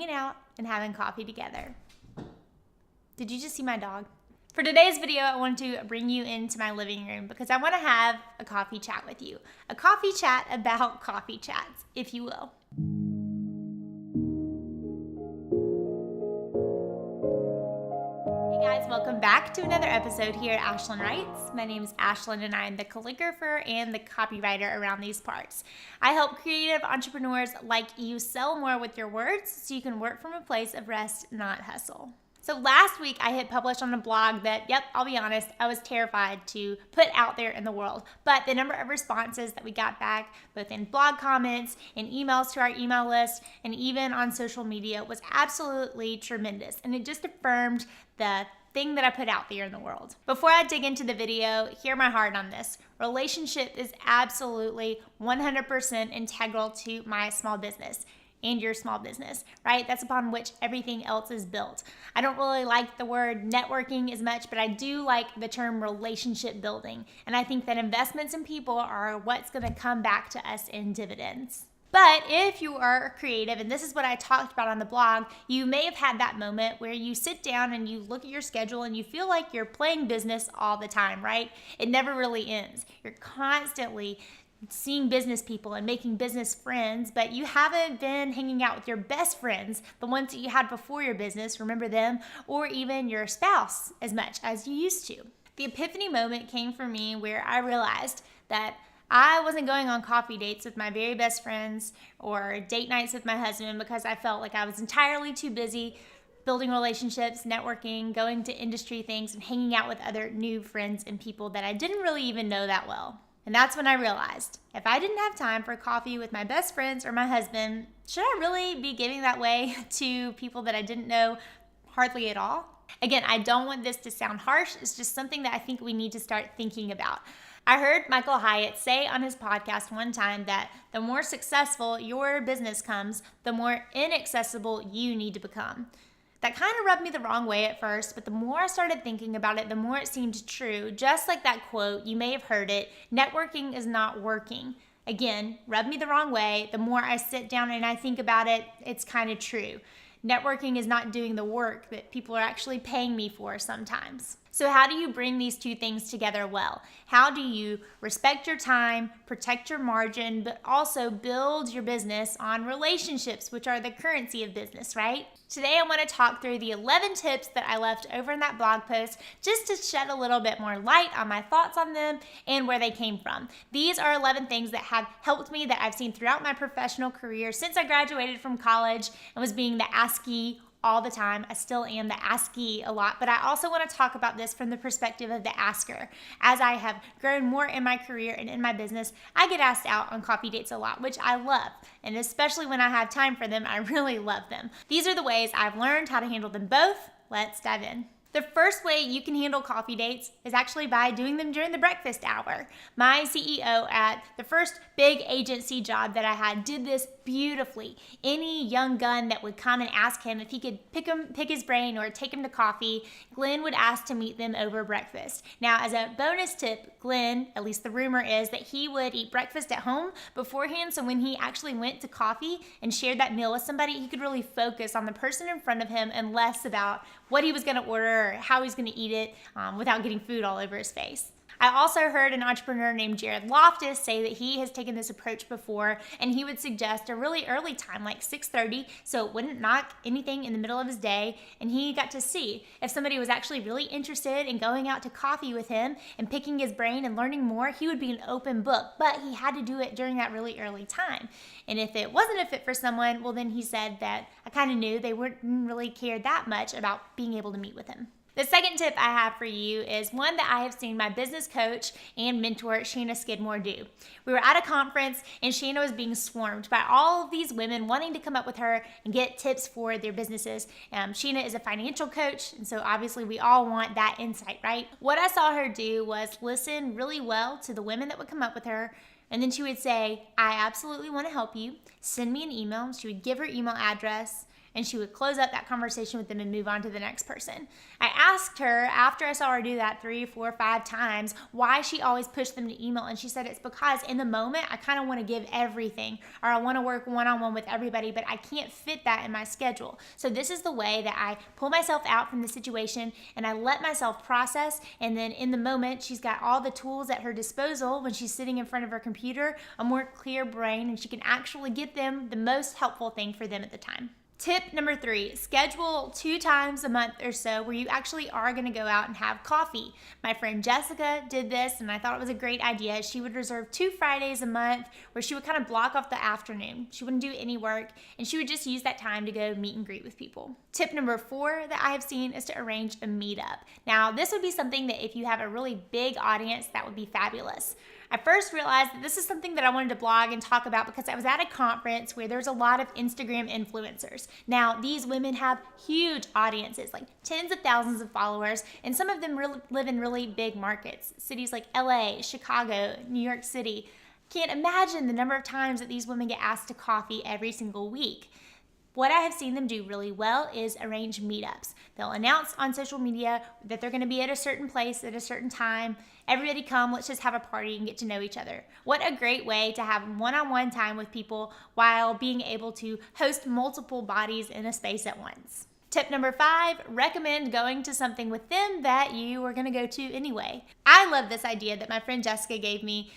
hanging out and having coffee together. Did you just see my dog? For today's video, I want to bring you into my living room because I want to have a coffee chat with you. A coffee chat about coffee chats, if you will. Hey guys, welcome back to another episode here at Ashlyn Writes. My name is Ashlyn and I am the calligrapher and the copywriter around these parts. I help creative entrepreneurs like you sell more with your words so you can work from a place of rest, not hustle. So last week I hit publish on a blog that, I'll be honest, I was terrified to put out there in the world. But the number of responses that we got back, both in blog comments, in emails to our email list, and even on social media was absolutely tremendous. And it just affirmed the thing that I put out there in the world. Before I dig into the video, hear my heart on this. Relationship is absolutely 100% integral to my small business. And your small business, right? That's upon which everything else is built. I don't really like the word networking as much, but I do like the term relationship building. And I think that investments in people are what's gonna come back to us in dividends. But if you are a creative, and this is what I talked about on the blog, you may have had that moment where you sit down and you look at your schedule and you feel like you're playing business all the time, right? It never really ends. You're constantly seeing business people and making business friends, but you haven't been hanging out with your best friends, the ones that you had before your business, remember them, or even your spouse as much as you used to. The epiphany moment came for me where I realized that I wasn't going on coffee dates with my very best friends or date nights with my husband because I felt like I was entirely too busy building relationships, networking, going to industry things, and hanging out with other new friends and people that I didn't really even know that well. And that's when I realized, if I didn't have time for coffee with my best friends or my husband, should I really be giving that way to people that I didn't know hardly at all? Again, I don't want this to sound harsh. It's just something that I think we need to start thinking about. I heard Michael Hyatt say on his podcast one time that the more successful your business comes, the more inaccessible you need to become. That kind of rubbed me the wrong way at first, but the more I started thinking about it, the more it seemed true. Just like that quote, you may have heard it, networking is not working. Again, rubbed me the wrong way. The more I sit down and I think about it, it's kind of true. Networking is not doing the work that people are actually paying me for sometimes. So how do you bring these two things together well? How do you respect your time, protect your margin, but also build your business on relationships, which are the currency of business, right? Today I want to talk through the 11 tips that I left over in that blog post just to shed a little bit more light on my thoughts on them and where they came from. These are 11 things that have helped me that I've seen throughout my professional career since I graduated from college and was being the askee all the time. I still am the askee a lot, but I also want to talk about this from the perspective of the asker. As I have grown more in my career and in my business, I get asked out on coffee dates a lot, which I love. And especially when I have time for them, I really love them. These are the ways I've learned how to handle them both. Let's dive in. The first way you can handle coffee dates is actually by doing them during the breakfast hour. My CEO at the first big agency job that I had did this beautifully. Any young gun that would come and ask him if he could pick his brain or take him to coffee, Glenn would ask to meet them over breakfast. Now, as a bonus tip, Glenn, at least the rumor is that he would eat breakfast at home beforehand, so when he actually went to coffee and shared that meal with somebody, he could really focus on the person in front of him and less about what he was going to order or how he's going to eat it without getting food all over his face. I also heard an entrepreneur named Jared Loftus say that he has taken this approach before, and he would suggest a really early time, like 6:30, so it wouldn't knock anything in the middle of his day, and he got to see if somebody was actually really interested in going out to coffee with him and picking his brain and learning more, he would be an open book, but he had to do it during that really early time. And if it wasn't a fit for someone, well, then he said that I kind of knew they wouldn't really care that much about being able to meet with him. The second tip I have for you is one that I have seen my business coach and mentor, Shanna Skidmore, do. We were at a conference and Shanna was being swarmed by all of these women wanting to come up with her and get tips for their businesses. Shanna is a financial coach, and so obviously we all want that insight, right? What I saw her do was listen really well to the women that would come up with her, and then she would say, I absolutely want to help you. Send me an email. She would give her email address. And she would close up that conversation with them and move on to the next person. I asked her after I saw her do that 3, 4, 5 times why she always pushed them to email. And she said it's because in the moment I kind of want to give everything, or I want to work one-on-one with everybody, but I can't fit that in my schedule. So this is the way that I pull myself out from the situation and I let myself process. And then in the moment, she's got all the tools at her disposal when she's sitting in front of her computer, a more clear brain, and she can actually get them the most helpful thing for them at the time. Tip number 3, schedule 2 times a month or so where you actually are going to go out and have coffee. My friend Jessica did this and I thought it was a great idea. She would reserve 2 Fridays a month where she would kind of block off the afternoon. She wouldn't do any work and she would just use that time to go meet and greet with people. Tip number 4 that I have seen is to arrange a meetup. Now, this would be something that if you have a really big audience, that would be fabulous. I first realized that this is something that I wanted to blog and talk about because I was at a conference where there's a lot of Instagram influencers. Now, these women have huge audiences, like tens of thousands of followers, and some of them live in really big markets, cities like LA, Chicago, New York City. Can't imagine the number of times that these women get asked to coffee every single week. What I have seen them do really well is arrange meetups. They'll announce on social media that they're going to be at a certain place at a certain time. Everybody come, let's just have a party and get to know each other. What a great way to have one-on-one time with people while being able to host multiple bodies in a space at once. Tip number 5, recommend going to something with them that you are going to go to anyway. I love this idea that my friend Jessica gave me,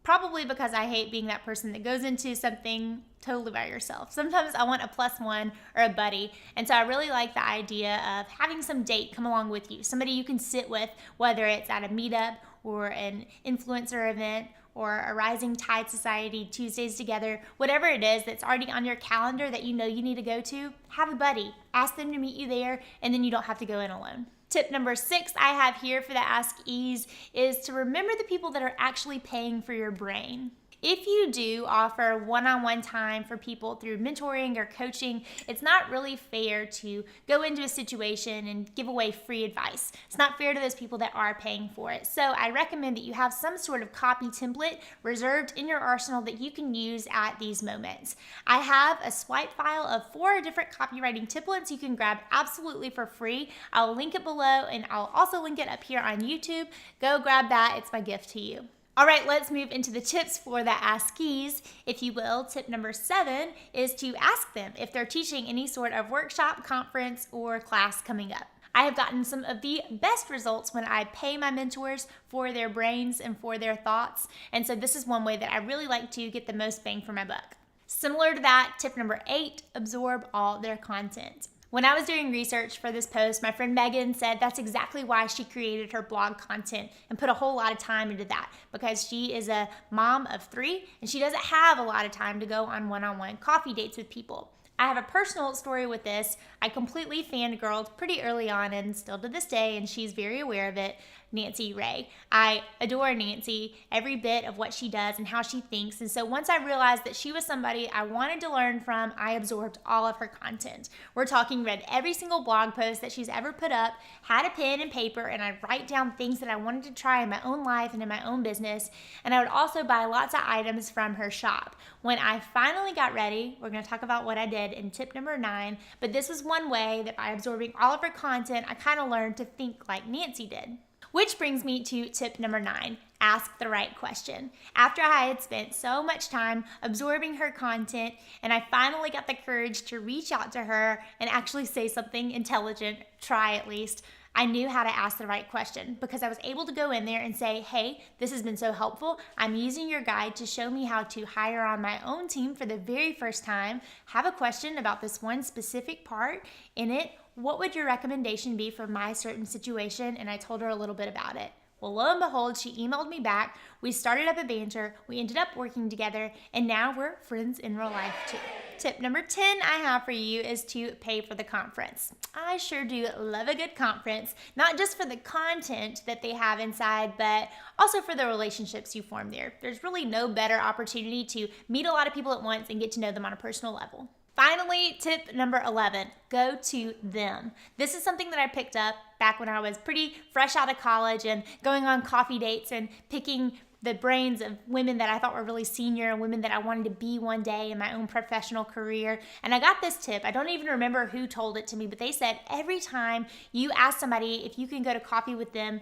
probably because I hate being that person that goes into something totally by yourself. Sometimes I want a +1 or a buddy. And so I really like the idea of having some date come along with you. Somebody you can sit with, whether it's at a meetup or an influencer event or a Rising Tide Society Tuesdays together, whatever it is that's already on your calendar that you know you need to go to, have a buddy. Ask them to meet you there, and then you don't have to go in alone. Tip number 6 I have here for the Ask Ease is to remember the people that are actually paying for your brain. If you do offer one-on-one time for people through mentoring or coaching, it's not really fair to go into a situation and give away free advice. It's not fair to those people that are paying for it. So I recommend that you have some sort of copy template reserved in your arsenal that you can use at these moments. I have a swipe file of 4 different copywriting templates you can grab absolutely for free. I'll link it below and I'll also link it up here on YouTube. Go grab that. It's my gift to you. All right, let's move into the tips for the Askies, if you will. Tip number 7 is to ask them if they're teaching any sort of workshop, conference, or class coming up. I have gotten some of the best results when I pay my mentors for their brains and for their thoughts. And so this is one way that I really like to get the most bang for my buck. Similar to that, tip number 8, absorb all their content. When I was doing research for this post, my friend Megan said that's exactly why she created her blog content and put a whole lot of time into that, because she is a mom of 3 and she doesn't have a lot of time to go on one-on-one coffee dates with people. I have a personal story with this. I completely fangirled pretty early on and still to this day, and she's very aware of it, Nancy Ray. I adore Nancy, every bit of what she does and how she thinks. And so once I realized that she was somebody I wanted to learn from, I absorbed all of her content. We're talking read every single blog post that she's ever put up, had a pen and paper, and I'd write down things that I wanted to try in my own life and in my own business. And I would also buy lots of items from her shop. When I finally got ready, we're going to talk about what I did in tip number 9, but this was one way that by absorbing all of her content, I kind of learned to think like Nancy did. Which brings me to tip number 9, ask the right question. After I had spent so much time absorbing her content and I finally got the courage to reach out to her and actually say something intelligent, try at least, I knew how to ask the right question because I was able to go in there and say, hey, this has been so helpful. I'm using your guide to show me how to hire on my own team for the very first time. Have a question about this one specific part in it. What would your recommendation be for my certain situation? And I told her a little bit about it. Well, lo and behold, she emailed me back. We started up a banter. We ended up working together, and now we're friends in real life too. Tip number 10 I have for you is to pay for the conference. I sure do love a good conference, not just for the content that they have inside, but also for the relationships you form there. There's really no better opportunity to meet a lot of people at once and get to know them on a personal level. Finally, tip number 11, go to them. This is something that I picked up back when I was pretty fresh out of college and going on coffee dates and picking the brains of women that I thought were really senior and women that I wanted to be one day in my own professional career. And I got this tip. I don't even remember who told it to me, but they said every time you ask somebody if you can go to coffee with them,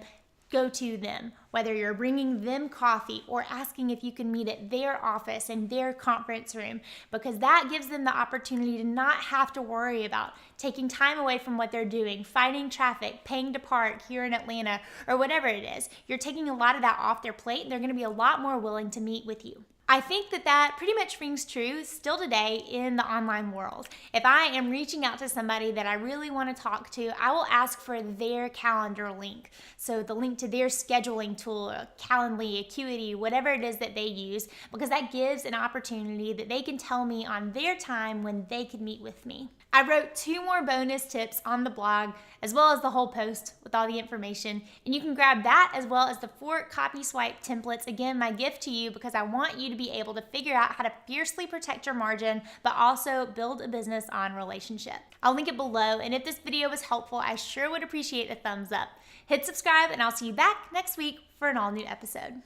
go to them, whether you're bringing them coffee or asking if you can meet at their office in their conference room, because that gives them the opportunity to not have to worry about taking time away from what they're doing, fighting traffic, paying to park here in Atlanta, or whatever it is. You're taking a lot of that off their plate, and they're going to be a lot more willing to meet with you. I think that pretty much rings true still today in the online world. If I am reaching out to somebody that I really want to talk to, I will ask for their calendar link. So the link to their scheduling tool, Calendly, Acuity, whatever it is that they use, because that gives an opportunity that they can tell me on their time when they can meet with me. I wrote 2 more bonus tips on the blog, as well as the whole post with all the information. And you can grab that as well as the 4 copy swipe templates. Again, my gift to you, because I want you to be able to figure out how to fiercely protect your margin, but also build a business on relationship. I'll link it below. And if this video was helpful, I sure would appreciate a thumbs up. Hit subscribe, and I'll see you back next week for an all new episode.